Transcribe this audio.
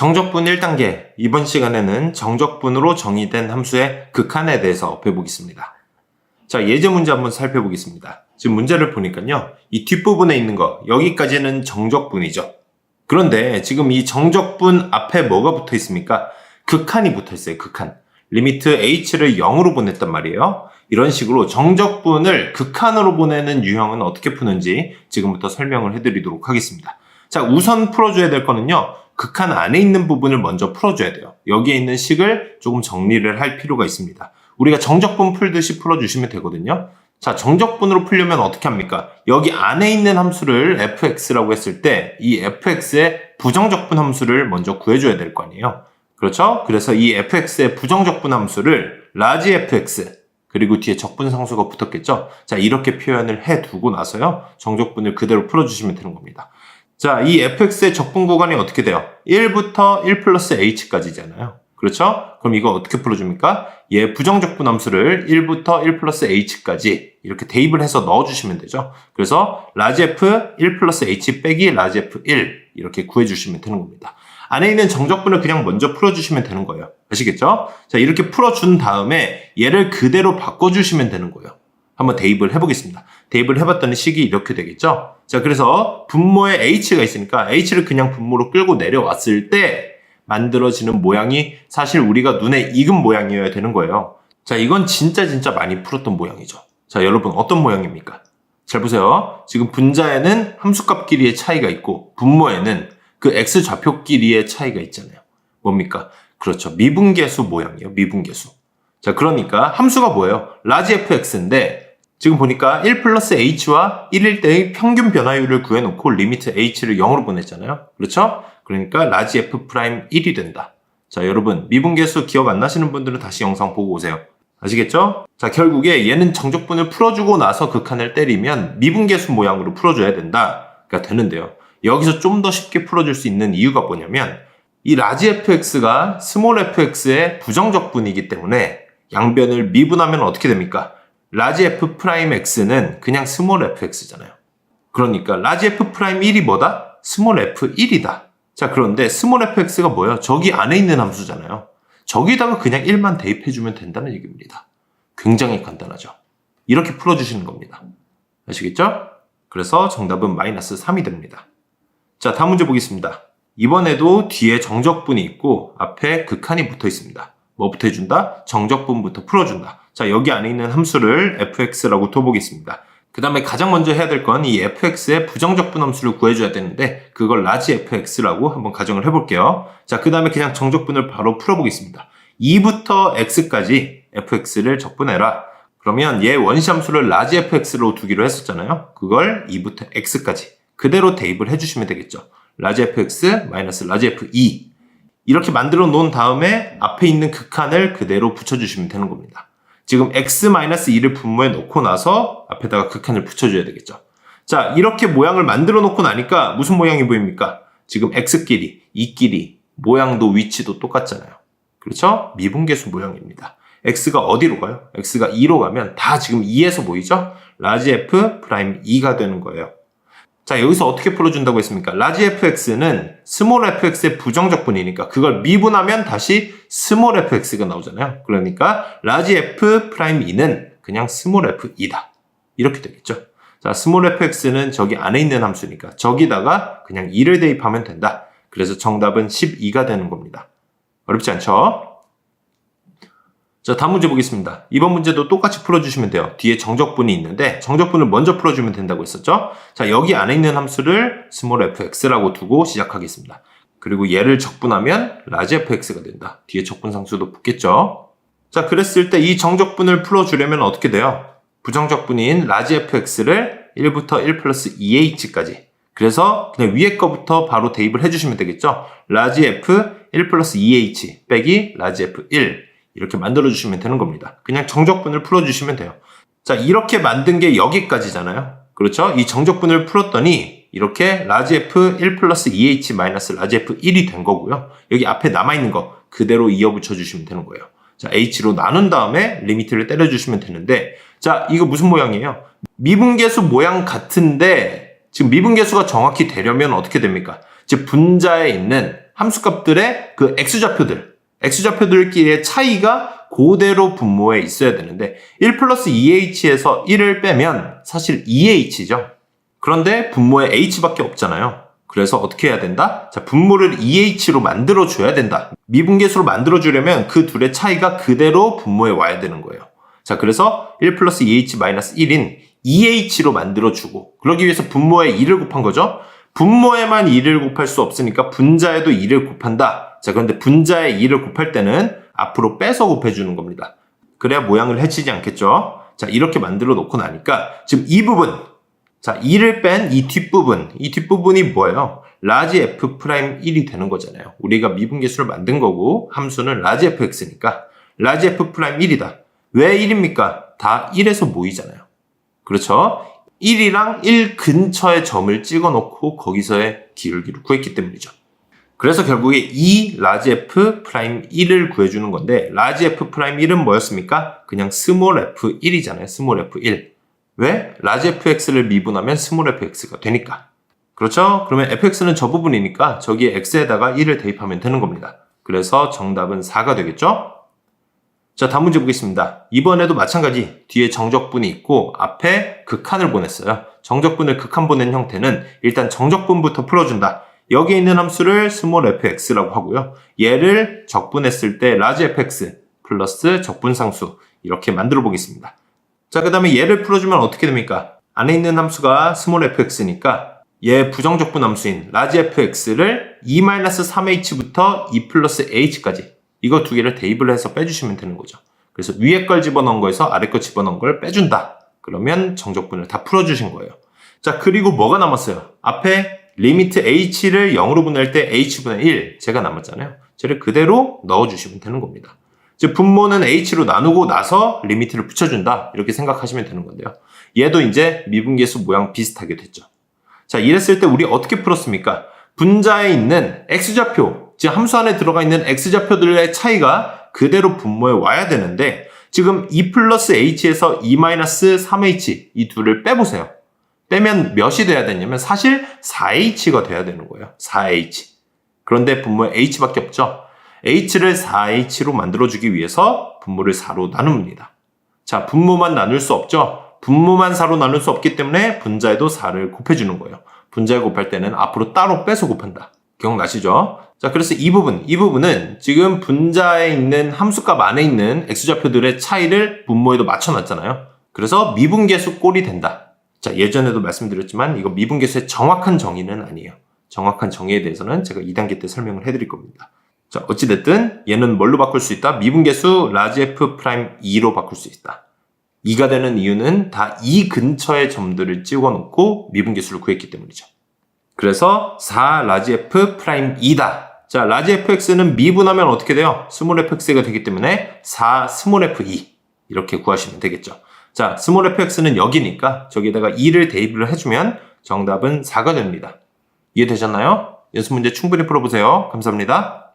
정적분 1단계, 이번 시간에는 정적분으로 정의된 함수의 극한에 대해서 배워보겠습니다. 자, 예제 문제 한번 살펴보겠습니다. 지금 문제를 보니까요, 이 뒷부분에 있는 거, 여기까지는 정적분이죠. 그런데 지금 이 정적분 앞에 뭐가 붙어 있습니까? 극한이 붙어 있어요, 극한. 리미트 h를 0으로 보냈단 말이에요. 이런 식으로 정적분을 극한으로 보내는 유형은 어떻게 푸는지 지금부터 설명을 해드리도록 하겠습니다. 자, 우선 풀어줘야 될 거는요, 극한 안에 있는 부분을 먼저 풀어줘야 돼요. 여기에 있는 식을 조금 정리를 할 필요가 있습니다. 우리가 정적분 풀듯이 풀어주시면 되거든요. 자, 정적분으로 풀려면 어떻게 합니까? 여기 안에 있는 함수를 fx라고 했을 때 이 fx의 부정적분 함수를 먼저 구해줘야 될 거 아니에요. 그렇죠? 그래서 이 fx의 부정적분 함수를 라지 fx 그리고 뒤에 적분 상수가 붙었겠죠? 자, 이렇게 표현을 해두고 나서요, 정적분을 그대로 풀어주시면 되는 겁니다. 자, 이 fx의 적분 구간이 어떻게 돼요? 1부터 1 플러스 h까지잖아요. 그렇죠? 그럼 이거 어떻게 풀어줍니까? 얘 부정적분 함수를 1부터 1 플러스 h까지 이렇게 대입을 해서 넣어주시면 되죠. 그래서 라지 f 1 플러스 h 빼기 라지 f 1 이렇게 구해주시면 되는 겁니다. 안에 있는 정적분을 그냥 먼저 풀어주시면 되는 거예요. 아시겠죠? 자, 이렇게 풀어준 다음에 얘를 그대로 바꿔주시면 되는 거예요. 한번 대입을 해보겠습니다. 대입을 해봤더니 식이 이렇게 되겠죠? 자, 그래서 분모에 h가 있으니까 h를 그냥 분모로 끌고 내려왔을 때 만들어지는 모양이 사실 우리가 눈에 익은 모양이어야 되는 거예요. 자, 이건 진짜 많이 풀었던 모양이죠. 자, 여러분 어떤 모양입니까? 잘 보세요. 지금 분자에는 함수값 길이의 차이가 있고 분모에는 그 x 좌표 길이의 차이가 있잖아요. 뭡니까? 그렇죠. 미분계수 모양이에요. 미분계수. 자, 그러니까 함수가 뭐예요? 라지 fx인데 지금 보니까 1 플러스 h와 1일 때의 평균 변화율을 구해놓고 리미트 h를 0으로 보냈잖아요. 그렇죠? 그러니까 라지 f 프라임 1이 된다. 자, 여러분 미분계수 기억 안 나시는 분들은 다시 영상 보고 오세요. 아시겠죠? 자, 결국에 얘는 정적분을 풀어주고 나서 극한을 때리면 미분계수 모양으로 풀어줘야 된다가 되는데요. 여기서 좀 더 쉽게 풀어줄 수 있는 이유가 뭐냐면 이 라지 fx가 스몰 fx의 부정적분이기 때문에 양변을 미분하면 어떻게 됩니까? 라지 f 프라임 x는 그냥 스몰 fx잖아요. 그러니까 라지 f 프라임 1이 뭐다? 스몰 f1이다. 자, 그런데 스몰 fx가 뭐예요? 저기 안에 있는 함수잖아요. 저기다가 그냥 1만 대입해주면 된다는 얘기입니다. 굉장히 간단하죠. 이렇게 풀어주시는 겁니다. 아시겠죠? 그래서 정답은 마이너스 3이 됩니다. 자, 다음 문제 보겠습니다. 이번에도 뒤에 정적분이 있고 앞에 극한이 붙어 있습니다. 뭐 붙어 해준다? 정적분부터 풀어준다. 자, 여기 안에 있는 함수를 fx라고 둬보겠습니다. 그 다음에 가장 먼저 해야 될 건 이 fx의 부정적분 함수를 구해줘야 되는데 그걸 라지 fx라고 한번 가정을 해볼게요. 자, 그 다음에 그냥 정적분을 바로 풀어보겠습니다. 2부터 x까지 fx를 적분해라. 그러면 얘 원시함수를 라지 fx로 두기로 했었잖아요. 그걸 2부터 x까지 그대로 대입을 해주시면 되겠죠. 라지 fx 마이너스 라지 f2 이렇게 만들어 놓은 다음에 앞에 있는 극한을 그대로 붙여주시면 되는 겁니다. 지금 x-2를 분모에 넣고 나서 앞에다가 극한을 붙여줘야 되겠죠. 자, 이렇게 모양을 만들어 놓고 나니까 무슨 모양이 보입니까? 지금 x끼리, 2끼리 모양도 위치도 똑같잖아요. 그렇죠? 미분계수 모양입니다. x가 어디로 가요? x가 2로 가면 다 지금 2에서 보이죠? 라지 f 프라임 2가 되는 거예요. 자, 여기서 어떻게 풀어준다고 했습니까? 라지 fx는 스몰 fx의 부정적분이니까 그걸 미분하면 다시 스몰 fx가 나오잖아요. 그러니까 라지 f 프라임 2는 그냥 스몰 f2다. 이렇게 되겠죠. 자, 스몰 fx는 저기 안에 있는 함수니까 저기다가 그냥 2를 대입하면 된다. 그래서 정답은 12가 되는 겁니다. 어렵지 않죠? 자, 다음 문제 보겠습니다. 이번 문제도 똑같이 풀어주시면 돼요. 뒤에 정적분이 있는데 정적분을 먼저 풀어주면 된다고 했었죠? 자, 여기 안에 있는 함수를 스몰 fx라고 두고 시작하겠습니다. 그리고 얘를 적분하면 라지 fx가 된다. 뒤에 적분상수도 붙겠죠? 자, 그랬을 때 이 정적분을 풀어주려면 어떻게 돼요? 부정적분인 라지 fx를 1부터 1 플러스 2h까지 그래서 그냥 위에 거부터 바로 대입을 해주시면 되겠죠? 라지 f 1 플러스 2h 빼기 라지 f1 이렇게 만들어주시면 되는 겁니다. 그냥 정적분을 풀어주시면 돼요. 자, 이렇게 만든 게 여기까지잖아요. 그렇죠? 이 정적분을 풀었더니 이렇게 라지 f 1 플러스 2h 마이너스 라지 f1이 된 거고요. 여기 앞에 남아있는 거 그대로 이어붙여 주시면 되는 거예요. 자, h로 나눈 다음에 리미트를 때려주시면 되는데 자, 이거 무슨 모양이에요? 미분계수 모양 같은데 지금 미분계수가 정확히 되려면 어떻게 됩니까? 즉 분자에 있는 함수값들의 그 x좌표들끼리의 차이가 그대로 분모에 있어야 되는데 1 플러스 2h에서 1을 빼면 사실 2h죠. 그런데 분모에 h밖에 없잖아요. 그래서 어떻게 해야 된다? 자, 분모를 2h로 만들어줘야 된다. 미분계수로 만들어주려면 그 둘의 차이가 그대로 분모에 와야 되는 거예요. 자, 그래서 1 플러스 2h 마이너스 1인 2h로 만들어주고 그러기 위해서 분모에 2를 곱한 거죠. 분모에만 2를 곱할 수 없으니까 분자에도 2를 곱한다. 자, 그런데 분자에 2를 곱할 때는 앞으로 빼서 곱해주는 겁니다. 그래야 모양을 해치지 않겠죠. 자, 이렇게 만들어 놓고 나니까 지금 이 부분, 자, 2를 뺀 이 뒷부분이 뭐예요? 라지 f'1이 되는 거잖아요. 우리가 미분계수를 만든 거고 함수는 라지 fx니까 라지 f'1이다. 왜 1입니까? 다 1에서 모이잖아요. 그렇죠? 1이랑 1 근처의 점을 찍어놓고 거기서의 기울기를 구했기 때문이죠. 그래서 결국에 이 라지 f'1을 구해주는 건데 라지 f'1은 뭐였습니까? 그냥 스몰 f1이잖아요. 스몰 f1. 왜? 라지 fx를 미분하면 스몰 fx가 되니까. 그렇죠? 그러면 fx는 저 부분이니까 저기에 x에다가 1을 대입하면 되는 겁니다. 그래서 정답은 4가 되겠죠? 자, 다음 문제 보겠습니다. 이번에도 마찬가지 뒤에 정적분이 있고 앞에 극한을 보냈어요. 정적분을 극한 보낸 형태는 일단 정적분부터 풀어준다. 여기에 있는 함수를 스몰 fx라고 하고요. 얘를 적분했을 때 라지 fx 플러스 적분상수 이렇게 만들어 보겠습니다. 자, 그 다음에 얘를 풀어주면 어떻게 됩니까? 안에 있는 함수가 스몰 fx니까 얘 부정적분 함수인 라지 fx를 2-3h부터 2 플러스 h까지 이거 두 개를 대입을 해서 빼주시면 되는 거죠. 그래서 위에 걸 집어넣은 거에서 아래 거 집어넣은 걸 빼준다. 그러면 정적분을 다 풀어주신 거예요. 자, 그리고 뭐가 남았어요? 앞에 리미트 h를 0으로 분할 때 h분의 1 제가 남았잖아요. 쟤를 그대로 넣어주시면 되는 겁니다. 즉 분모는 h로 나누고 나서 리미트를 붙여준다. 이렇게 생각하시면 되는 건데요. 얘도 이제 미분계수 모양 비슷하게 됐죠. 자, 이랬을 때 우리 어떻게 풀었습니까? 분자에 있는 x좌표, 즉 함수 안에 들어가 있는 x좌표들의 차이가 그대로 분모에 와야 되는데 지금 2 플러스 h에서 2 마이너스 3h 이 둘을 빼보세요. 빼면 몇이 돼야 되냐면 사실 4h가 돼야 되는 거예요. 4h. 그런데 분모에 h밖에 없죠. h를 4h로 만들어주기 위해서 분모를 4로 나눕니다. 자, 분모만 나눌 수 없죠. 분모만 4로 나눌 수 없기 때문에 분자에도 4를 곱해주는 거예요. 분자에 곱할 때는 앞으로 따로 빼서 곱한다. 기억나시죠? 자, 그래서 이 부분은 지금 분자에 있는 함수값 안에 있는 x좌표들의 차이를 분모에도 맞춰놨잖아요. 그래서 미분계수 꼴이 된다. 자, 예전에도 말씀드렸지만 이거 미분계수의 정확한 정의는 아니에요. 정확한 정의에 대해서는 제가 2단계 때 설명을 해드릴 겁니다. 자, 어찌됐든 얘는 뭘로 바꿀 수 있다? 미분계수 라지 f'2로 바꿀 수 있다. 2가 되는 이유는 다 2 근처의 점들을 찍어놓고 미분계수를 구했기 때문이죠. 그래서 4 라지 f'2다. 자, 라지 fx는 미분하면 어떻게 돼요? 스몰 fx가 되기 때문에 4 스몰 f2 이렇게 구하시면 되겠죠. 자, 스몰 fx는 여기니까 저기다가 2를 대입을 해주면 정답은 4가 됩니다. 이해되셨나요? 연습 문제 충분히 풀어보세요. 감사합니다.